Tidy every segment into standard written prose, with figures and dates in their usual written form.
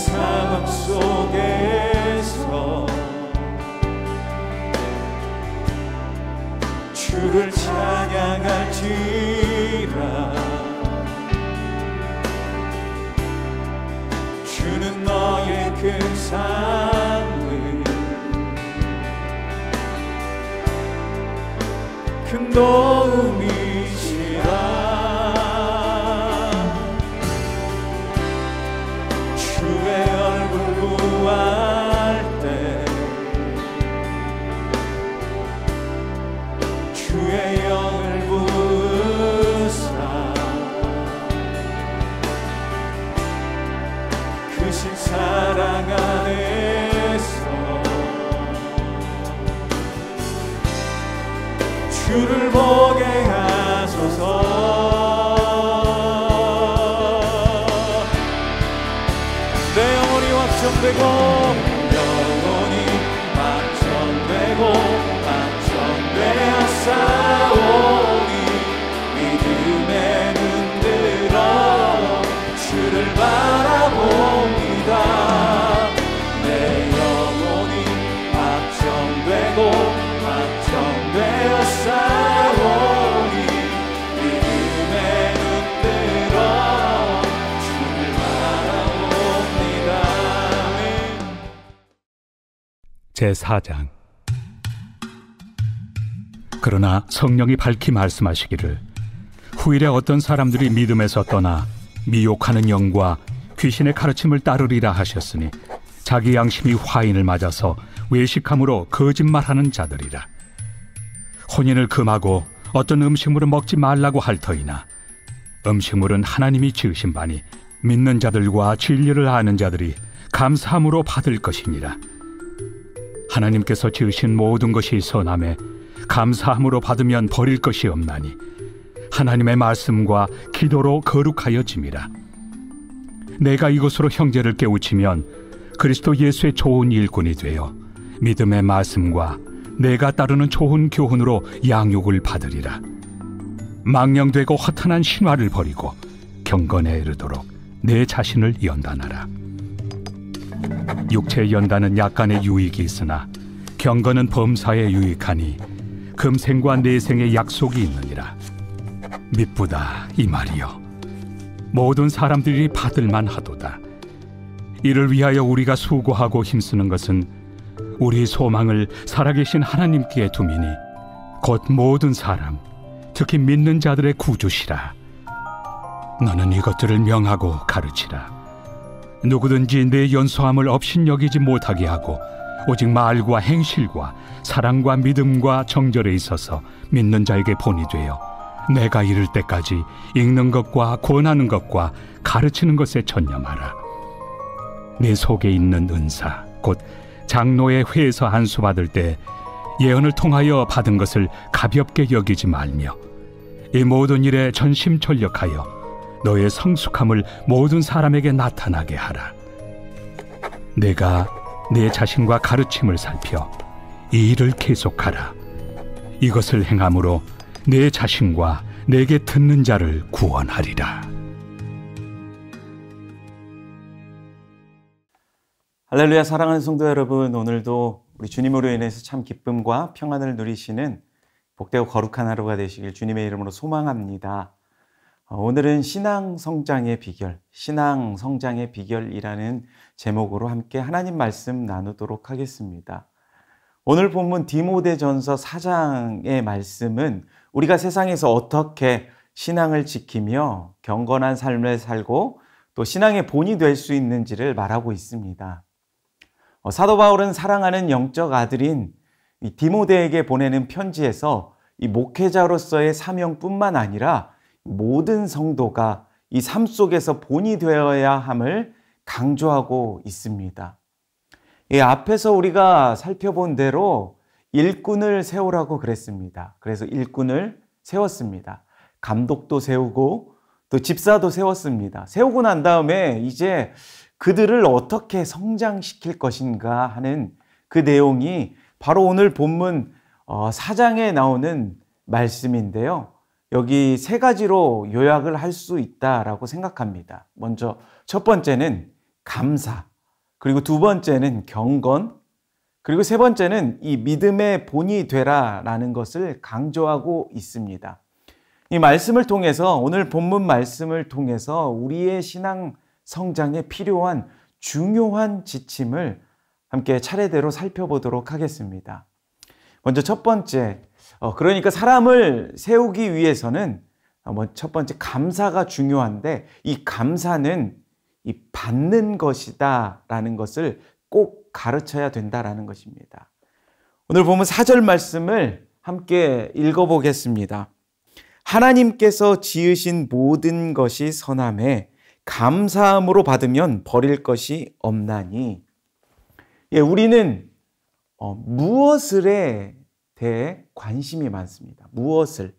상황 속에서 주를 찬양할지라. 주는 너의 큰 삶을 큰 도움이시라. 주의 얼굴 구할 때 주의 영을 부으사 크신 사랑 안에서 주를 보게 하소서. 내 영혼이 확정되고 영혼이 확정되고 확정되었사오니 믿음에 눈들어 주를 바라봅니다. 내 영혼이 확정되고 확정되었사오니 믿음에 눈들어 주를 바라봅니다. 제4장. 그러나 성령이 밝히 말씀하시기를 후일에 어떤 사람들이 믿음에서 떠나 미혹하는 영과 귀신의 가르침을 따르리라 하셨으니 자기 양심이 화인을 맞아서 외식함으로 거짓말하는 자들이라. 혼인을 금하고 어떤 음식물을 먹지 말라고 할 터이나 음식물은 하나님이 지으신 바니 믿는 자들과 진리를 아는 자들이 감사함으로 받을 것이니라. 하나님께서 지으신 모든 것이 선함에 감사함으로 받으면 버릴 것이 없나니 하나님의 말씀과 기도로 거룩하여짐이라. 내가 이것으로 형제를 깨우치면 그리스도 예수의 좋은 일꾼이 되어 믿음의 말씀과 내가 따르는 좋은 교훈으로 양육을 받으리라. 망령되고 허탄한 신화를 버리고 경건에 이르도록 내 자신을 연단하라. 육체의 연단은 약간의 유익이 있으나 경건은 범사에 유익하니 금생과 내생의 약속이 있느니라. 미쁘다 이 말이여. 모든 사람들이 받을만 하도다. 이를 위하여 우리가 수고하고 힘쓰는 것은 우리 소망을 살아계신 하나님께 두미니 곧 모든 사람, 특히 믿는 자들의 구주시라. 너는 이것들을 명하고 가르치라. 누구든지 내 연소함을 업신여기지 못하게 하고 오직 말과 행실과 사랑과 믿음과 정절에 있어서 믿는 자에게 본이 되어 내가 이를 때까지 읽는 것과 권하는 것과 가르치는 것에 전념하라. 내 속에 있는 은사 곧 장로의 회에서 안수 받을 때 예언을 통하여 받은 것을 가볍게 여기지 말며 이 모든 일에 전심전력하여 너의 성숙함을 모든 사람에게 나타나게 하라. 내가 내 자신과 가르침을 살펴 이 일을 계속하라. 이것을 행함으로 내 자신과 내게 듣는 자를 구원하리라. 할렐루야. 사랑하는 성도 여러분, 오늘도 우리 주님으로 인해서 참 기쁨과 평안을 누리시는 복되고 거룩한 하루가 되시길 주님의 이름으로 소망합니다. 오늘은 신앙 성장의 비결이라는 제목으로 함께 하나님 말씀 나누도록 하겠습니다. 오늘 본문 디모데전서 4장의 말씀은 우리가 세상에서 어떻게 신앙을 지키며 경건한 삶을 살고 또 신앙의 본이 될 수 있는지를 말하고 있습니다. 사도 바울은 사랑하는 영적 아들인 디모데에게 보내는 편지에서 이 목회자로서의 사명뿐만 아니라 모든 성도가 이 삶 속에서 본이 되어야 함을 강조하고 있습니다. 앞에서 우리가 살펴본 대로 일꾼을 세우라고 그랬습니다. 그래서 일꾼을 세웠습니다. 감독도 세우고 또 집사도 세웠습니다. 세우고 난 다음에 이제 그들을 어떻게 성장시킬 것인가 하는 그 내용이 바로 오늘 본문 4장에 나오는 말씀인데요. 여기 세 가지로 요약을 할 수 있다라고 생각합니다. 먼저 첫 번째는 감사, 그리고 두 번째는 경건, 그리고 세 번째는 이 믿음의 본이 되라라는 것을 강조하고 있습니다. 이 말씀을 통해서, 오늘 본문 말씀을 통해서 우리의 신앙 성장에 필요한 중요한 지침을 함께 차례대로 살펴보도록 하겠습니다. 먼저 첫 번째, 그러니까 사람을 세우기 위해서는 첫 번째 감사가 중요한데, 이 감사는 이 받는 것이다 라는 것을 꼭 가르쳐야 된다라는 것입니다. 오늘 보면 4절 말씀을 함께 읽어보겠습니다. 하나님께서 지으신 모든 것이 선함에 감사함으로 받으면 버릴 것이 없나니. 우리는 무엇을에 대해 관심이 많습니다. 무엇을.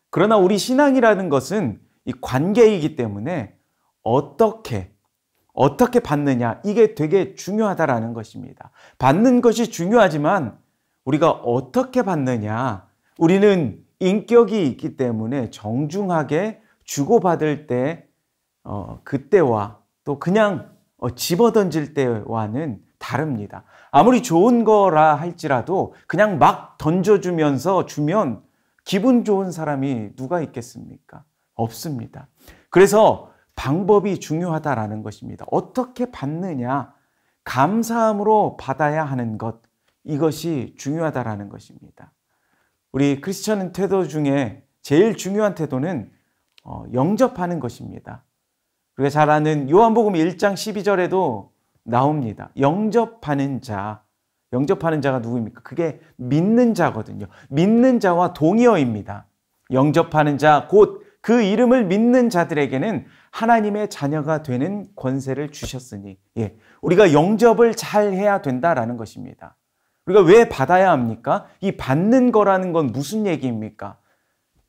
그러나 우리 신앙이라는 것은 이 관계이기 때문에 어떻게 받느냐, 이게 되게 중요하다라는 것입니다. 받는 것이 중요하지만 우리가 어떻게 받느냐, 우리는 인격이 있기 때문에 정중하게 주고받을 때 그때와 또 그냥 집어던질 때와는 다릅니다. 아무리 좋은 거라 할지라도 그냥 막 던져주면서 주면 기분 좋은 사람이 누가 있겠습니까? 없습니다. 그래서 방법이 중요하다라는 것입니다. 어떻게 받느냐, 감사함으로 받아야 하는 것, 이것이 중요하다라는 것입니다. 우리 크리스천 태도 중에 제일 중요한 태도는 영접하는 것입니다. 우리가 잘 아는 요한복음 1장 12절에도 나옵니다. 영접하는 자가 누구입니까? 그게 믿는 자거든요. 믿는 자와 동의어입니다. 영접하는 자, 곧 그 이름을 믿는 자들에게는 하나님의 자녀가 되는 권세를 주셨으니, 우리가 영접을 잘 해야 된다라는 것입니다. 우리가 왜 받아야 합니까? 이 받는 거라는 건 무슨 얘기입니까?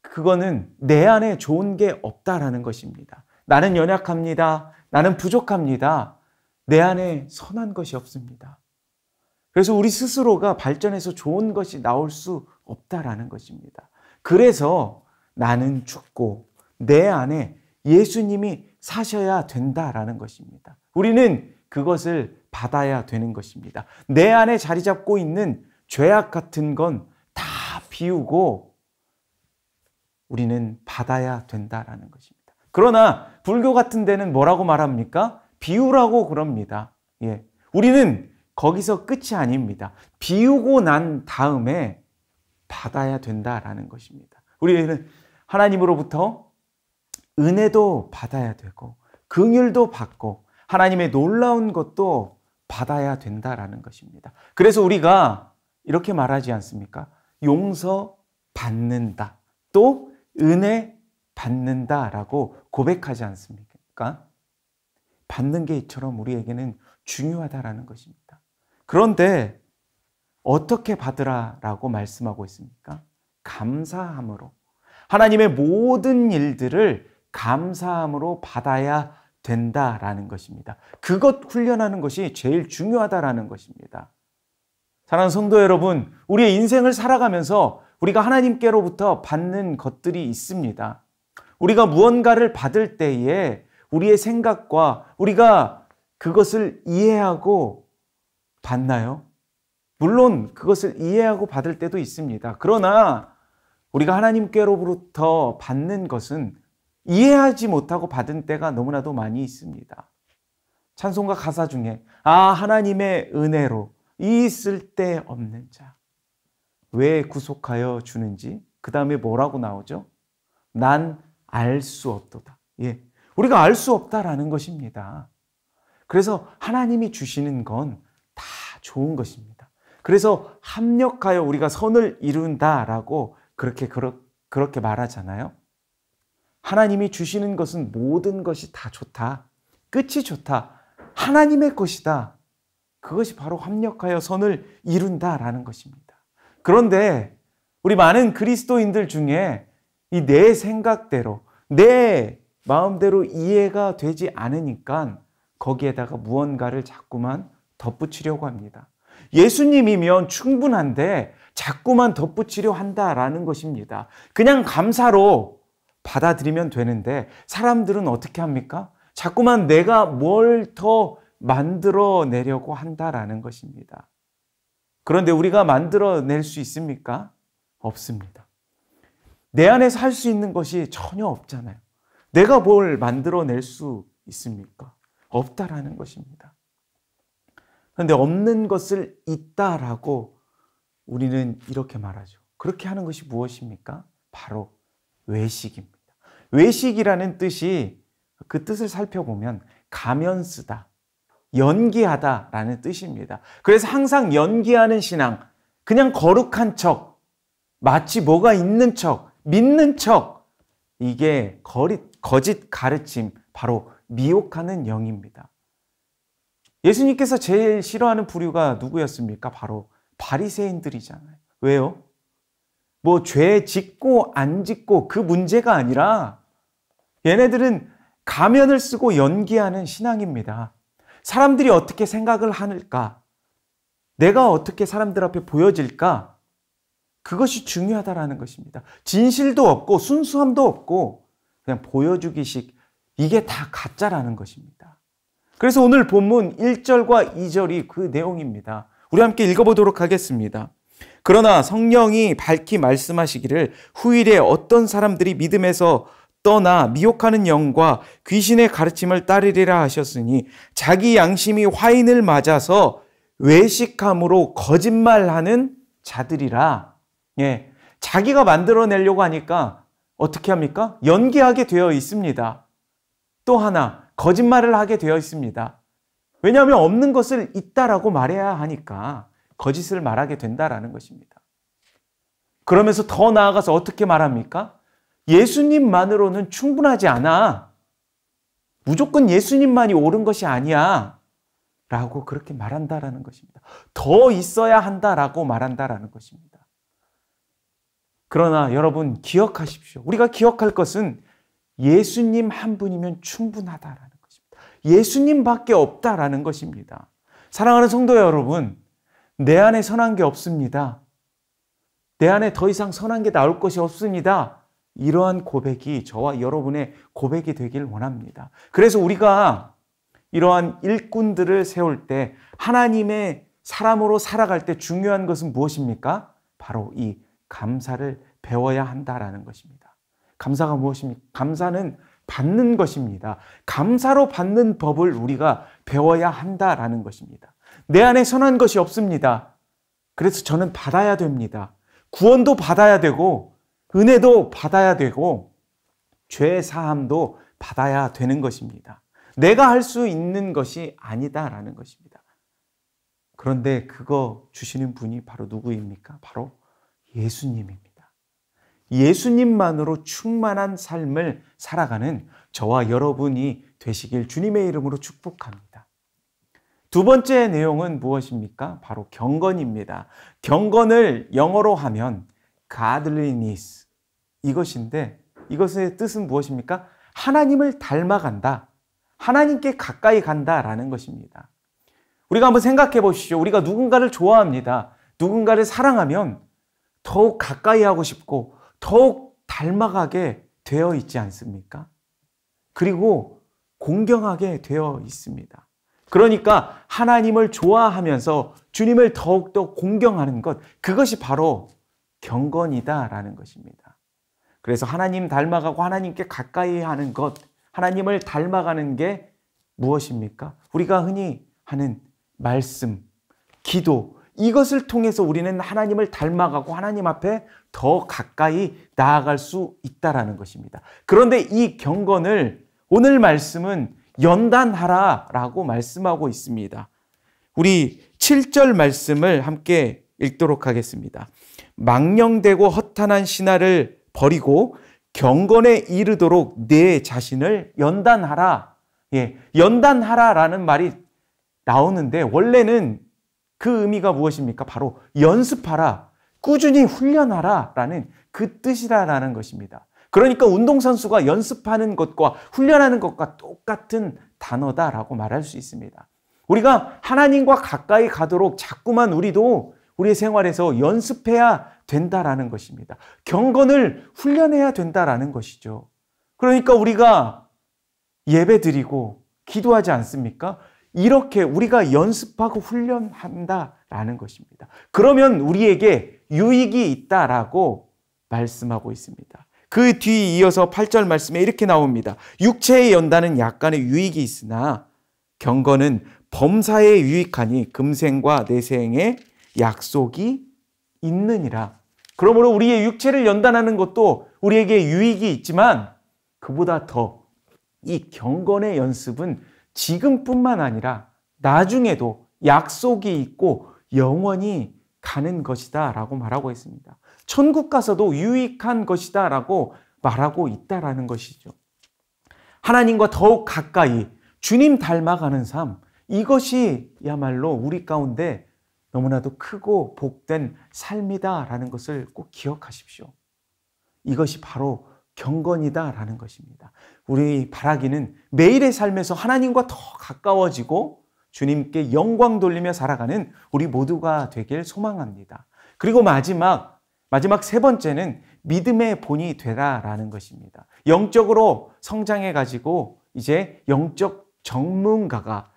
그거는 내 안에 좋은 게 없다라는 것입니다. 나는 연약합니다. 나는 부족합니다. 내 안에 선한 것이 없습니다. 그래서 우리 스스로가 발전해서 좋은 것이 나올 수 없다라는 것입니다. 그래서 나는 죽고 내 안에 예수님이 사셔야 된다라는 것입니다. 우리는 그것을 받아야 되는 것입니다. 내 안에 자리 잡고 있는 죄악 같은 건 다 비우고 우리는 받아야 된다라는 것입니다. 그러나 불교 같은 데는 뭐라고 말합니까? 비우라고 그럽니다. 우리는 거기서 끝이 아닙니다. 비우고 난 다음에 받아야 된다라는 것입니다. 우리는 하나님으로부터 은혜도 받아야 되고 긍휼도 받고 하나님의 놀라운 것도 받아야 된다라는 것입니다. 그래서 우리가 이렇게 말하지 않습니까? 용서받는다, 또 은혜 받는다라고 고백하지 않습니까? 받는 게 이처럼 우리에게는 중요하다라는 것입니다. 그런데 어떻게 받으라라고 말씀하고 있습니까? 감사함으로. 하나님의 모든 일들을 감사함으로 받아야 된다라는 것입니다. 그것 훈련하는 것이 제일 중요하다라는 것입니다. 사랑하는 성도 여러분, 우리의 인생을 살아가면서 우리가 하나님께로부터 받는 것들이 있습니다. 우리가 무언가를 받을 때에 우리의 생각과 우리가 그것을 이해하고 받나요? 물론 그것을 이해하고 받을 때도 있습니다. 그러나 우리가 하나님께로부터 받는 것은 이해하지 못하고 받은 때가 너무나도 많이 있습니다. 찬송가 가사 중에 하나님의 은혜로 이 쓸데없는 자 왜 구속하여 주는지, 그 다음에 뭐라고 나오죠? 난 알 수 없도다. 우리가 알 수 없다라는 것입니다. 그래서 하나님이 주시는 건 다 좋은 것입니다. 그래서 합력하여 우리가 선을 이룬다라고 그렇게 말하잖아요. 하나님이 주시는 것은 모든 것이 다 좋다. 끝이 좋다. 하나님의 것이다. 그것이 바로 합력하여 선을 이룬다라는 것입니다. 그런데 우리 많은 그리스도인들 중에 이 내 생각대로, 내 마음대로 이해가 되지 않으니까 거기에다가 무언가를 자꾸만 덧붙이려고 합니다. 예수님이면 충분한데 자꾸만 덧붙이려 한다라는 것입니다. 그냥 감사로 받아들이면 되는데 사람들은 어떻게 합니까? 자꾸만 내가 뭘 더 만들어내려고 한다라는 것입니다. 그런데 우리가 만들어낼 수 있습니까? 없습니다. 내 안에서 할 수 있는 것이 전혀 없잖아요. 내가 뭘 만들어낼 수 있습니까? 없다라는 것입니다. 그런데 없는 것을 있다라고 우리는 이렇게 말하죠. 그렇게 하는 것이 무엇입니까? 바로 외식입니다. 외식이라는 뜻이 그 뜻을 살펴보면 가면 쓰다, 연기하다라는 뜻입니다. 그래서 항상 연기하는 신앙, 그냥 거룩한 척, 마치 뭐가 있는 척, 믿는 척, 이게 거짓 가르침, 바로 미혹하는 영입니다. 예수님께서 제일 싫어하는 부류가 누구였습니까? 바로 바리새인들이잖아요. 왜요? 뭐 죄 짓고 안 짓고 그 문제가 아니라 얘네들은 가면을 쓰고 연기하는 신앙입니다. 사람들이 어떻게 생각을 할까? 내가 어떻게 사람들 앞에 보여질까? 그것이 중요하다라는 것입니다. 진실도 없고 순수함도 없고 그냥 보여주기식, 이게 다 가짜라는 것입니다. 그래서 오늘 본문 1절과 2절이 그 내용입니다. 우리 함께 읽어보도록 하겠습니다. 그러나 성령이 밝히 말씀하시기를 후일에 어떤 사람들이 믿음에서 떠나 미혹하는 영과 귀신의 가르침을 따르리라 하셨으니 자기 양심이 화인을 맞아서 외식함으로 거짓말하는 자들이라. 예, 자기가 만들어내려고 하니까 어떻게 합니까? 연기하게 되어 있습니다. 또 하나 거짓말을 하게 되어 있습니다. 왜냐하면 없는 것을 있다라고 말해야 하니까 거짓을 말하게 된다라는 것입니다. 그러면서 더 나아가서 어떻게 말합니까? 예수님만으로는 충분하지 않아. 무조건 예수님만이 옳은 것이 아니야. 라고 그렇게 말한다라는 것입니다. 더 있어야 한다라고 말한다라는 것입니다. 그러나 여러분 기억하십시오. 우리가 기억할 것은 예수님 한 분이면 충분하다라는 것입니다. 예수님밖에 없다라는 것입니다. 사랑하는 성도 여러분, 내 안에 선한 게 없습니다. 내 안에 더 이상 선한 게 나올 것이 없습니다. 이러한 고백이 저와 여러분의 고백이 되길 원합니다. 그래서 우리가 이러한 일꾼들을 세울 때 하나님의 사람으로 살아갈 때 중요한 것은 무엇입니까? 바로 이 감사를 배워야 한다라는 것입니다. 감사가 무엇입니까? 감사는 받는 것입니다. 감사로 받는 법을 우리가 배워야 한다라는 것입니다. 내 안에 선한 것이 없습니다. 그래서 저는 받아야 됩니다. 구원도 받아야 되고 은혜도 받아야 되고 죄 사함도 받아야 되는 것입니다. 내가 할 수 있는 것이 아니다라는 것입니다. 그런데 그거 주시는 분이 바로 누구입니까? 바로 예수님입니다. 예수님만으로 충만한 삶을 살아가는 저와 여러분이 되시길 주님의 이름으로 축복합니다. 두 번째 내용은 무엇입니까? 바로 경건입니다. 경건을 영어로 하면 godliness, 이것인데 이것의 뜻은 무엇입니까? 하나님을 닮아간다. 하나님께 가까이 간다라는 것입니다. 우리가 한번 생각해 보시죠. 우리가 누군가를 좋아합니다. 누군가를 사랑하면 더욱 가까이 하고 싶고 더욱 닮아가게 되어 있지 않습니까? 그리고 공경하게 되어 있습니다. 그러니까 하나님을 좋아하면서 주님을 더욱더 공경하는 것, 그것이 바로 경건이다라는 것입니다. 그래서 하나님 닮아가고 하나님께 가까이 하는 것, 하나님을 닮아가는 게 무엇입니까? 우리가 흔히 하는 말씀, 기도, 이것을 통해서 우리는 하나님을 닮아가고 하나님 앞에 더 가까이 나아갈 수 있다라는 것입니다. 그런데 이 경건을 오늘 말씀은 연단하라라고 말씀하고 있습니다. 우리 7절 말씀을 함께 읽도록 하겠습니다. 망령되고 허탄한 신화를 버리고 경건에 이르도록 내 자신을 연단하라. 예, 연단하라라는 말이 나오는데 원래는 그 의미가 무엇입니까? 바로 연습하라, 꾸준히 훈련하라 라는 그 뜻이라는 것입니다. 그러니까 운동선수가 연습하는 것과 훈련하는 것과 똑같은 단어다라고 말할 수 있습니다. 우리가 하나님과 가까이 가도록 자꾸만 우리도 우리의 생활에서 연습해야 된다라는 것입니다. 경건을 훈련해야 된다라는 것이죠. 그러니까 우리가 예배 드리고 기도하지 않습니까? 이렇게 우리가 연습하고 훈련한다라는 것입니다. 그러면 우리에게 유익이 있다라고 말씀하고 있습니다. 그 뒤 이어서 8절 말씀에 이렇게 나옵니다. 육체의 연단은 약간의 유익이 있으나 경건은 범사에 유익하니 금생과 내생의 약속이 있느니라. 그러므로 우리의 육체를 연단하는 것도 우리에게 유익이 있지만 그보다 더 이 경건의 연습은 지금뿐만 아니라 나중에도 약속이 있고 영원히 가는 것이다 라고 말하고 있습니다. 천국 가서도 유익한 것이다 라고 말하고 있다라는 것이죠. 하나님과 더욱 가까이 주님 닮아가는 삶, 이것이야말로 우리 가운데 너무나도 크고 복된 삶이다라는 것을 꼭 기억하십시오. 이것이 바로 경건이다라는 것입니다. 우리 바라기는 매일의 삶에서 하나님과 더 가까워지고 주님께 영광 돌리며 살아가는 우리 모두가 되길 소망합니다. 그리고 마지막 세 번째는 믿음의 본이 되라라는 것입니다. 영적으로 성장해가지고 이제 영적 전문가가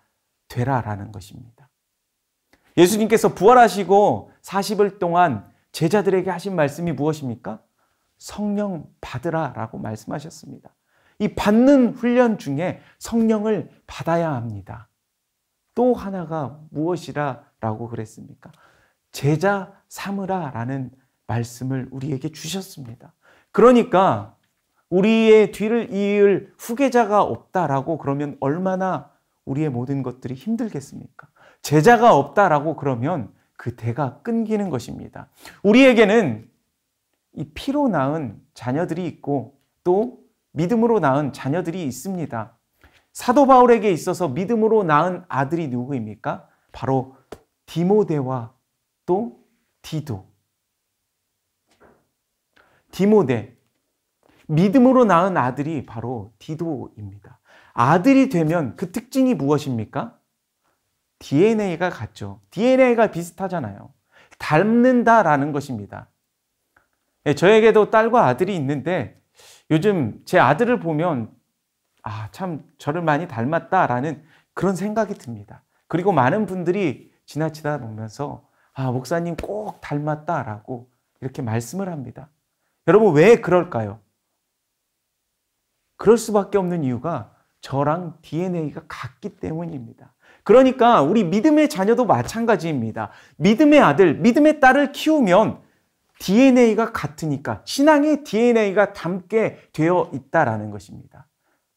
되라라는 것입니다. 예수님께서 부활하시고 40일 동안 제자들에게 하신 말씀이 무엇입니까? 성령 받으라라고 말씀하셨습니다. 이 받는 훈련 중에 성령을 받아야 합니다. 또 하나가 무엇이라고 그랬습니까? 제자 삼으라라는 말씀을 우리에게 주셨습니다. 그러니까 우리의 뒤를 이을 후계자가 없다라고 그러면 얼마나 우리의 모든 것들이 힘들겠습니까? 제자가 없다라고 그러면 그 대가 끊기는 것입니다. 우리에게는 이 피로 낳은 자녀들이 있고 또 믿음으로 낳은 자녀들이 있습니다. 사도 바울에게 있어서 믿음으로 낳은 아들이 누구입니까? 바로 디모데와 또 디도. 디모데, 믿음으로 낳은 아들이 바로 디도입니다. 아들이 되면 그 특징이 무엇입니까? DNA가 같죠. DNA가 비슷하잖아요. 닮는다라는 것입니다. 저에게도 딸과 아들이 있는데 요즘 제 아들을 보면 참 저를 많이 닮았다라는 그런 생각이 듭니다. 그리고 많은 분들이 지나치다 보면서 목사님 꼭 닮았다라고 이렇게 말씀을 합니다. 여러분 왜 그럴까요? 그럴 수밖에 없는 이유가 저랑 DNA가 같기 때문입니다. 그러니까 우리 믿음의 자녀도 마찬가지입니다. 믿음의 아들, 믿음의 딸을 키우면 DNA가 같으니까 신앙의 DNA가 닮게 되어 있다라는 것입니다.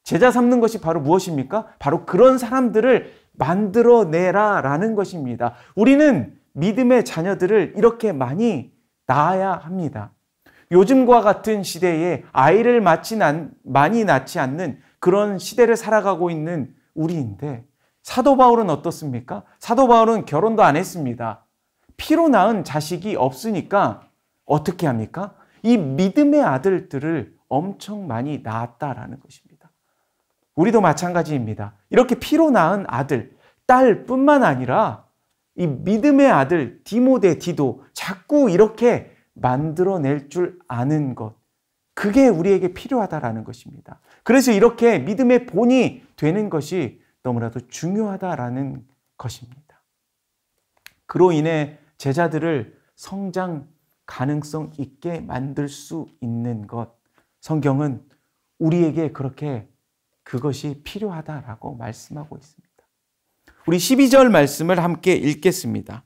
제자 삼는 것이 바로 무엇입니까? 바로 그런 사람들을 만들어내라라는 것입니다. 우리는 믿음의 자녀들을 이렇게 많이 낳아야 합니다. 요즘과 같은 시대에 아이를 많이 낳지 않는 그런 시대를 살아가고 있는 우리인데 사도 바울은 어떻습니까? 사도 바울은 결혼도 안 했습니다. 피로 낳은 자식이 없으니까 어떻게 합니까? 이 믿음의 아들들을 엄청 많이 낳았다라는 것입니다. 우리도 마찬가지입니다. 이렇게 피로 낳은 아들, 딸뿐만 아니라 이 믿음의 아들 디모데, 디도 자꾸 이렇게 만들어낼 줄 아는 것, 그게 우리에게 필요하다라는 것입니다. 그래서 이렇게 믿음의 본이 되는 것이 너무나도 중요하다라는 것입니다. 그로 인해 제자들을 성장 가능성 있게 만들 수 있는 것, 성경은 우리에게 그렇게 그것이 필요하다라고 말씀하고 있습니다. 우리 12절 말씀을 함께 읽겠습니다.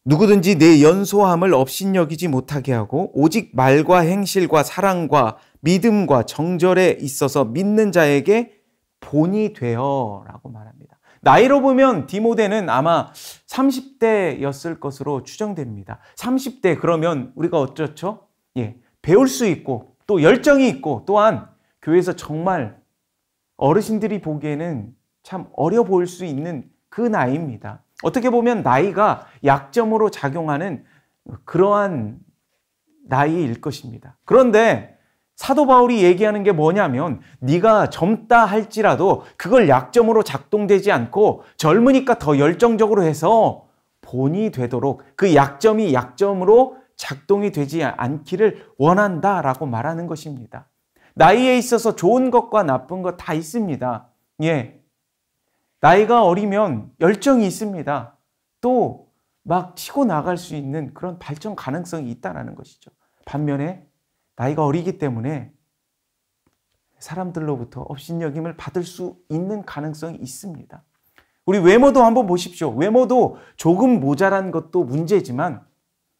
누구든지 내 연소함을 업신여기지 못하게 하고 오직 말과 행실과 사랑과 믿음과 정절에 있어서 믿는 자에게 본이 되어 라고 말합니다. 나이로 보면 디모데는 아마 30대였을 것으로 추정됩니다. 30대 그러면 우리가 어쩌죠? 배울 수 있고 또 열정이 있고 또한 교회에서 정말 어르신들이 보기에는 참 어려 보일 수 있는 그 나이입니다. 어떻게 보면 나이가 약점으로 작용하는 그러한 나이일 것입니다. 그런데 사도 바울이 얘기하는 게 뭐냐면 네가 젊다 할지라도 그걸 약점으로 작동되지 않고 젊으니까 더 열정적으로 해서 본이 되도록 그 약점이 약점으로 작동이 되지 않기를 원한다라고 말하는 것입니다. 나이에 있어서 좋은 것과 나쁜 것 다 있습니다. 나이가 어리면 열정이 있습니다. 또 막 치고 나갈 수 있는 그런 발전 가능성이 있다는 것이죠. 반면에 나이가 어리기 때문에 사람들로부터 업신여김을 받을 수 있는 가능성이 있습니다. 우리 외모도 한번 보십시오. 외모도 조금 모자란 것도 문제지만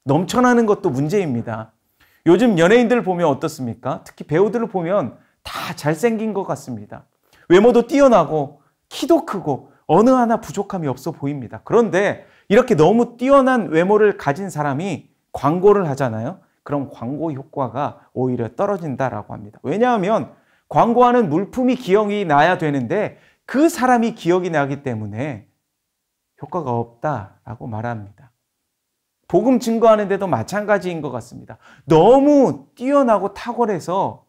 넘쳐나는 것도 문제입니다. 요즘 연예인들 보면 어떻습니까? 특히 배우들을 보면 다 잘생긴 것 같습니다. 외모도 뛰어나고 키도 크고 어느 하나 부족함이 없어 보입니다. 그런데 이렇게 너무 뛰어난 외모를 가진 사람이 광고를 하잖아요. 그럼 광고 효과가 오히려 떨어진다라고 합니다. 왜냐하면 광고하는 물품이 기억이 나야 되는데 그 사람이 기억이 나기 때문에 효과가 없다라고 말합니다. 복음 증거하는 데도 마찬가지인 것 같습니다. 너무 뛰어나고 탁월해서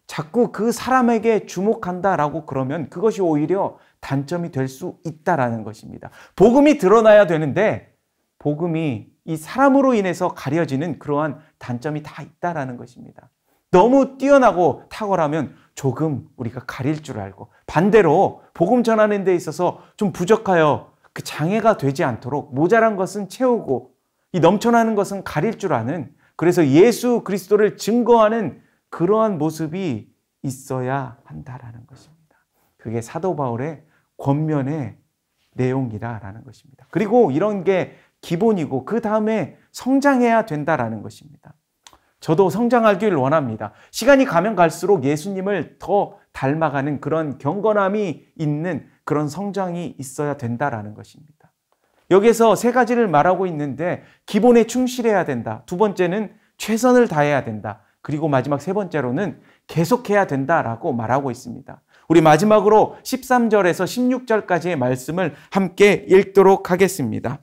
자꾸 그 사람에게 주목한다라고 그러면 그것이 오히려 단점이 될 수 있다라는 것입니다. 복음이 드러나야 되는데 복음이 이 사람으로 인해서 가려지는 그러한 단점이 다 있다라는 것입니다. 너무 뛰어나고 탁월하면 조금 우리가 가릴 줄 알고 반대로 복음 전하는 데 있어서 좀 부족하여 그 장애가 되지 않도록 모자란 것은 채우고 이 넘쳐나는 것은 가릴 줄 아는 그래서 예수 그리스도를 증거하는 그러한 모습이 있어야 한다라는 것입니다. 그게 사도 바울의 권면의 내용이라는 것입니다. 그리고 이런 게 기본이고 그 다음에 성장해야 된다라는 것입니다. 저도 성장하길 원합니다. 시간이 가면 갈수록 예수님을 더 닮아가는 그런 경건함이 있는 그런 성장이 있어야 된다라는 것입니다. 여기에서 세 가지를 말하고 있는데 기본에 충실해야 된다. 두 번째는 최선을 다해야 된다. 그리고 마지막 세 번째로는 계속해야 된다라고 말하고 있습니다. 우리 마지막으로 13절에서 16절까지의 말씀을 함께 읽도록 하겠습니다.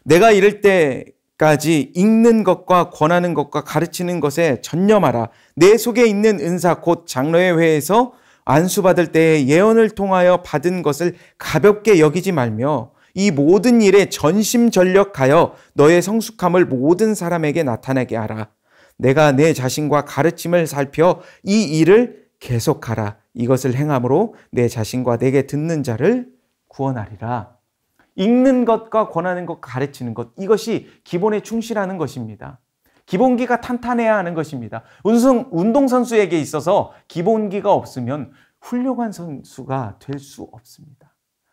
내가 이를 때까지 읽는 것과 권하는 것과 가르치는 것에 전념하라. 내 속에 있는 은사 곧 장로의 회에서 안수받을 때에 예언을 통하여 받은 것을 가볍게 여기지 말며 이 모든 일에 전심전력하여 너의 성숙함을 모든 사람에게 나타내게 하라. 내가 내 자신과 가르침을 살펴 이 일을 계속하라. 이것을 행함으로 내 자신과 내게 듣는 자를 구원하리라. 읽는 것과 권하는 것, 가르치는 것, 이것이 기본에 충실하는 것입니다. 기본기가 탄탄해야 하는 것입니다. 운동선수에게 있어서 기본기가 없으면 훌륭한 선수가 될 수 없습니다.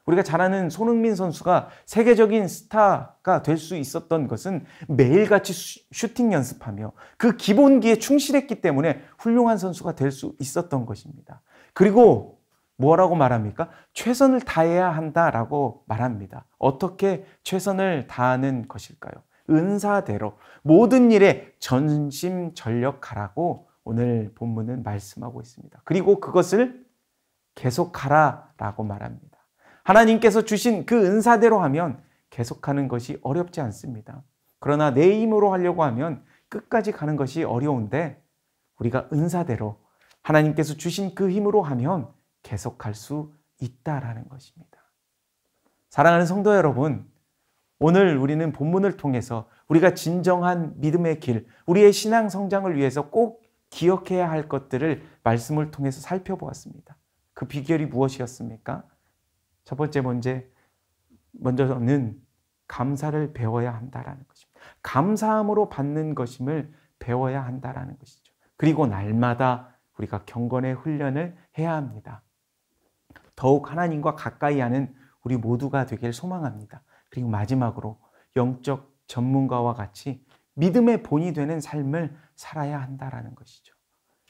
우리가 잘 아는 손흥민 선수가 세계적인 스타가 될 수 있었던 것은 매일같이 슈팅 연습하며 그 기본기에 충실했기 때문에 훌륭한 선수가 될 수 있었던 것입니다. 그리고 뭐라고 말합니까? 최선을 다해야 한다라고 말합니다. 어떻게 최선을 다하는 것일까요? 은사대로 모든 일에 전심전력하라고 오늘 본문은 말씀하고 있습니다. 그리고 그것을 계속하라라고 말합니다. 하나님께서 주신 그 은사대로 하면 계속하는 것이 어렵지 않습니다. 그러나 내 힘으로 하려고 하면 끝까지 가는 것이 어려운데 우리가 은사대로 하나님께서 주신 그 힘으로 하면 계속할 수 있다라는 것입니다. 사랑하는 성도 여러분, 오늘 우리는 본문을 통해서 우리가 진정한 믿음의 길, 우리의 신앙 성장을 위해서 꼭 기억해야 할 것들을 말씀을 통해서 살펴보았습니다. 그 비결이 무엇이었습니까? 첫 번째 먼저는 감사를 배워야 한다라는 것입니다. 감사함으로 받는 것임을 배워야 한다라는 것이죠. 그리고 날마다 우리가 경건의 훈련을 해야 합니다. 더욱 하나님과 가까이 하는 우리 모두가 되길 소망합니다. 그리고 마지막으로 영적 전문가와 같이 믿음의 본이 되는 삶을 살아야 한다라는 것이죠.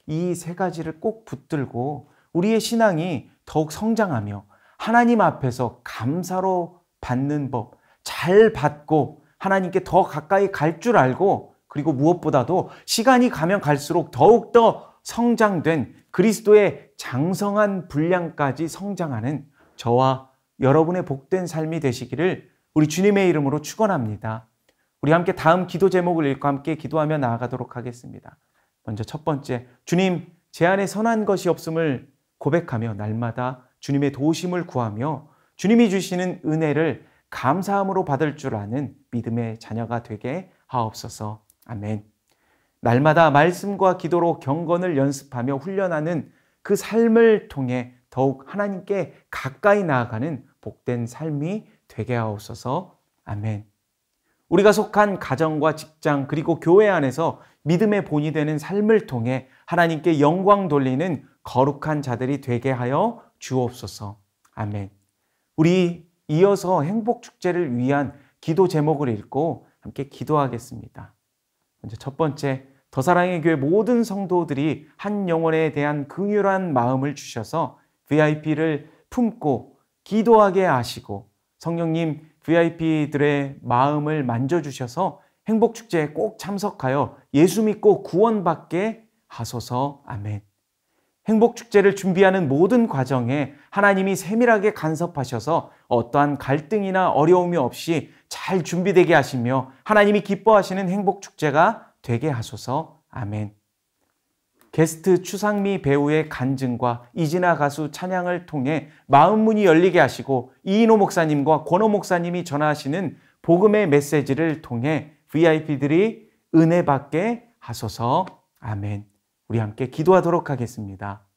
이 세 가지를 꼭 붙들고 우리의 신앙이 더욱 성장하며 하나님 앞에서 감사로 받는 법, 잘 받고 하나님께 더 가까이 갈 줄 알고 그리고 무엇보다도 시간이 가면 갈수록 더욱더 성장된 그리스도의 장성한 분량까지 성장하는 저와 여러분의 복된 삶이 되시기를 우리 주님의 이름으로 축원합니다. 우리 함께 다음 기도 제목을 읽고 함께 기도하며 나아가도록 하겠습니다. 먼저 첫 번째, 주님, 제 안에 선한 것이 없음을 고백하며 날마다 주님의 도우심을 구하며 주님이 주시는 은혜를 감사함으로 받을 줄 아는 믿음의 자녀가 되게 하옵소서. 아멘. 날마다 말씀과 기도로 경건을 연습하며 훈련하는 그 삶을 통해 더욱 하나님께 가까이 나아가는 복된 삶이 되게 하옵소서. 아멘. 우리가 속한 가정과 직장 그리고 교회 안에서 믿음의 본이 되는 삶을 통해 하나님께 영광 돌리는 거룩한 자들이 되게 하여 주옵소서. 아멘. 우리 이어서 행복축제를 위한 기도 제목을 읽고 함께 기도하겠습니다. 먼저 첫 번째, 더사랑의 교회 모든 성도들이 한 영혼에 대한 긍휼한 마음을 주셔서 VIP를 품고 기도하게 하시고 성령님 VIP들의 마음을 만져주셔서 행복축제에 꼭 참석하여 예수 믿고 구원받게 하소서. 아멘. 행복축제를 준비하는 모든 과정에 하나님이 세밀하게 간섭하셔서 어떠한 갈등이나 어려움이 없이 잘 준비되게 하시며 하나님이 기뻐하시는 행복축제가 되게 하소서. 아멘. 게스트 추상미 배우의 간증과 이진아 가수 찬양을 통해 마음 문이 열리게 하시고 이인호 목사님과 권호 목사님이 전하시는 복음의 메시지를 통해 VIP들이 은혜 받게 하소서. 아멘. 우리 함께 기도하도록 하겠습니다.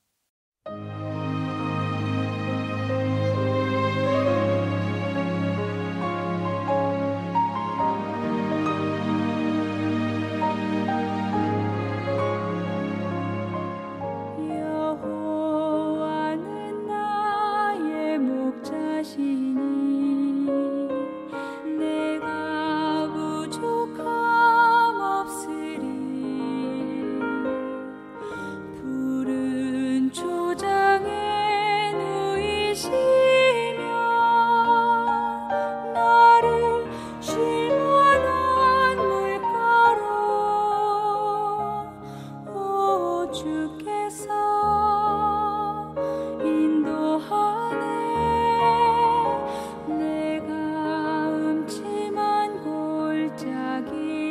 내가 음침한 골짜기